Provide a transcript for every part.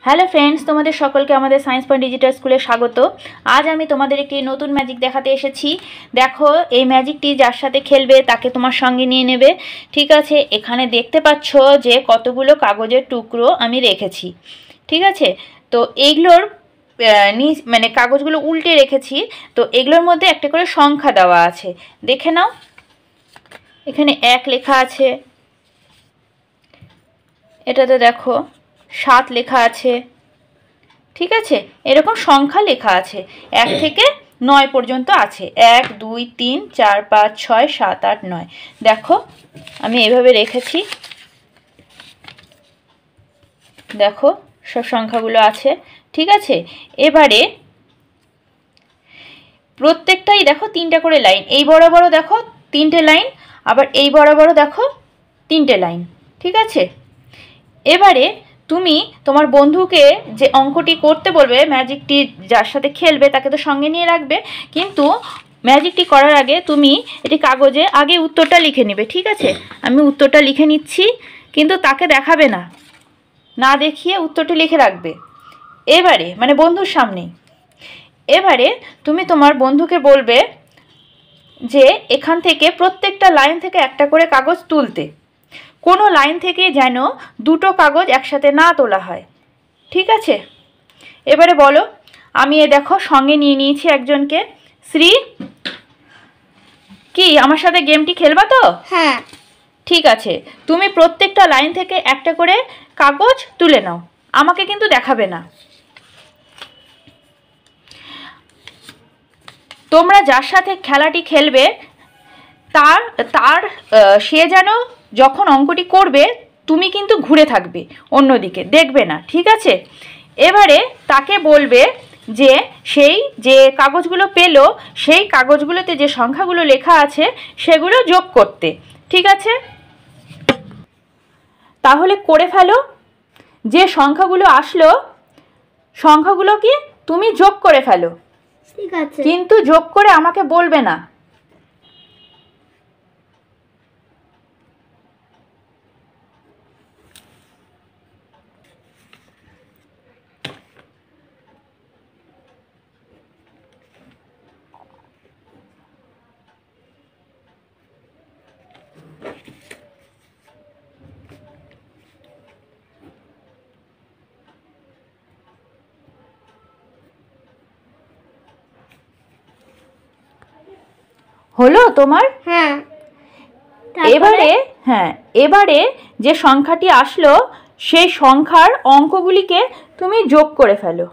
Hello friends, তোমাদের সকলকে আমাদের সায়েন্স পয়েন্ট ডিজিটাল স্কুলে স্বাগত। আজ আমি তোমাদের একটি নতুন ম্যাজিক দেখাতে এসেছি। দেখো, এই ম্যাজিকটি যার সাথে খেলবে তাকে তোমার সঙ্গে নিয়ে নেবে। ঠিক আছে, এখানে দেখতে পাচ্ছ যে কতগুলো কাগজের টুকরো আমি রেখেছি। ঠিক আছে, তো এইগুলোর মানে কাগজগুলো উল্টে রেখেছি। তো এগুলোর মধ্যে একটা করে সংখ্যা দেওয়া আছে, দেখে নাও। এখানে 1 লেখা আছে, এটাতে দেখো 7 লেখা আছে। ঠিক আছে, এরকম সংখ্যা লেখা আছে, 1 থেকে 9 পর্যন্ত আছে। 1 2 3 4 5 6 7 8 9। দেখো, আমি এভাবে রেখেছি। দেখো, সব সংখ্যাগুলো আছে। ঠিক আছে, এবারে প্রত্যেকটাই দেখো 3টা করে লাইন। এই বড় বড় দেখো 3টে লাইন, আবার এই বড় বড় দেখো 3টে লাইন। ঠিক আছে, এবারে তুমি তোমার বন্ধুকে যে অঙ্কটি করতে বলবে, ম্যাজিকটি যার সাথে খেলবে তাকে তো সঙ্গে নিয়ে রাখবে, কিন্তু ম্যাজিকটি করার আগে তুমি এটি কাগজে আগে উত্তরটা লিখে নেবে। ঠিক আছে, আমি উত্তরটা লিখে নিচ্ছি, কিন্তু তাকে দেখাবে না, না দেখিয়ে উত্তরটি লিখে রাখবে এবারে, মানে বন্ধুর সামনেই। এবারে তুমি তোমার বন্ধুকে বলবে যে এখান থেকে প্রত্যেকটা লাইন থেকে একটা করে কাগজ তুলতে। কোনো লাইন থেকে যেন 2টো কাগজ একসাথে না তোলা হয়। ঠিক আছে, এবারে বলো। আমি দেখো সঙ্গে নিয়ে নিয়েছি একজনকে। শ্রী, কি আমার সাথে গেমটি খেলবা তো? হ্যাঁ। ঠিক আছে, তুমি প্রত্যেকটা লাইন থেকে একটা করে কাগজ তুলে নাও, আমাকে কিন্তু দেখাবে না। তোমরা যার সাথে খেলাটি খেলবে তার সে যেন যখন অঙ্কটি করবে তুমি কিন্তু ঘুরে থাকবে, অন্যদিকে দেখবে না। ঠিক আছে, এবারে তাকে বলবে যে সেই যে কাগজগুলো পেলো সেই কাগজগুলোতে যে সংখ্যাগুলো লেখা আছে সেগুলো যোগ করতে। ঠিক আছে, তাহলে করে ফেলো। যে সংখ্যাগুলো আসলো সংখ্যাগুলো কি তুমি যোগ করে ফেলো। ঠিক আছে, কিন্তু যোগ করে আমাকে বলবে না। হলো তোমার? হ্যাঁ। এবারে যে সংখ্যাটি আসলো সেই সংখ্যার অঙ্কগুলিকে তুমি যোগ করে ফেলো।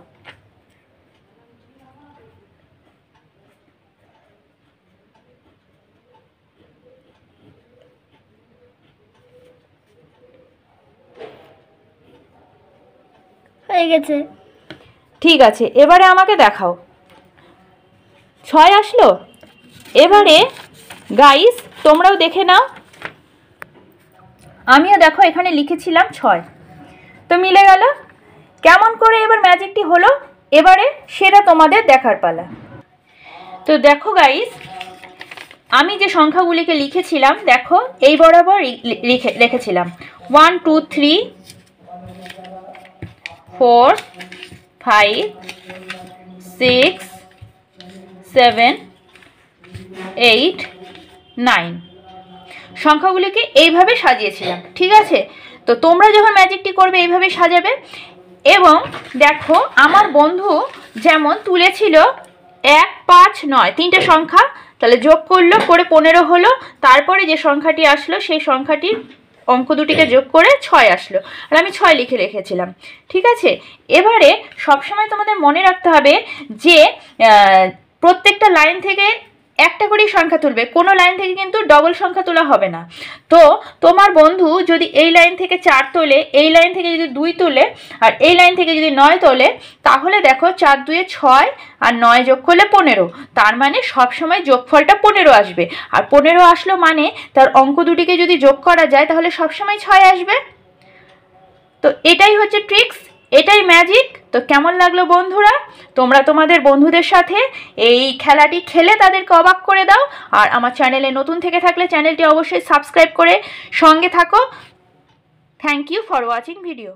হয়ে গেছে। ঠিক আছে, এবারে আমাকে দেখাও। 6 আসলো। এবারে গাইস, তোমরাও দেখে নাও। আমিও দেখো এখানে লিখেছিলাম 6, তো মিলে গেল। কেমন করে এবার ম্যাজিকটি হলো এবারে সেটা তোমাদের দেখার পালা। তো দেখো গাইস, আমি যে সংখ্যাগুলিকে লিখেছিলাম দেখো এই বরাবর লিখেছিলাম 1 2 3 4 5 6 7 8 9 সংখ্যাগুলিকে এইভাবে সাজিয়েছিলাম। ঠিক আছে, তো তোমরা যখন ম্যাজিকটি করবে এইভাবে সাজাবে। এবং দেখো আমার বন্ধু যেমন তুলেছিল 1 5 9 3টে সংখ্যা, তাহলে যোগ করলো করে 15 হলো। তারপরে যে সংখ্যাটি আসলো সেই সংখ্যাটির অঙ্ক দুটিকে যোগ করে 6 আসলো, আর আমি 6 লিখে রেখেছিলাম। ঠিক আছে, এবারে সবসময় তোমাদের মনে রাখতে হবে যে প্রত্যেকটা লাইন থেকে একটা করেই সংখ্যা তুলবে, কোনো লাইন থেকে কিন্তু ডবল সংখ্যা তোলা হবে না। তো তোমার বন্ধু যদি এই লাইন থেকে 4 তোলে, এই লাইন থেকে যদি 2 তোলে, আর এই লাইন থেকে যদি 9 তোলে, তাহলে দেখো 4 2 6 আর 9 যোগ করলে 15। তার মানে সবসময় যোগফলটা 15 আসবে। আর 15 আসলো মানে তার অঙ্ক দুটিকে যদি যোগ করা যায় তাহলে সবসময় 6 আসবে। তো এটাই হচ্ছে ট্রিক্স, এটাই ম্যাজিক। তো কেমন লাগলো বন্ধুরা? তোমরা তোমাদের বন্ধুদের সাথে এই খেলাটি খেলে তাদেরকে অবাক করে দাও। আর আমার চ্যানেলে নতুন থেকে থাকলে চ্যানেলটি অবশ্যই সাবস্ক্রাইব করে সঙ্গে থাকো। Thank you for watching video.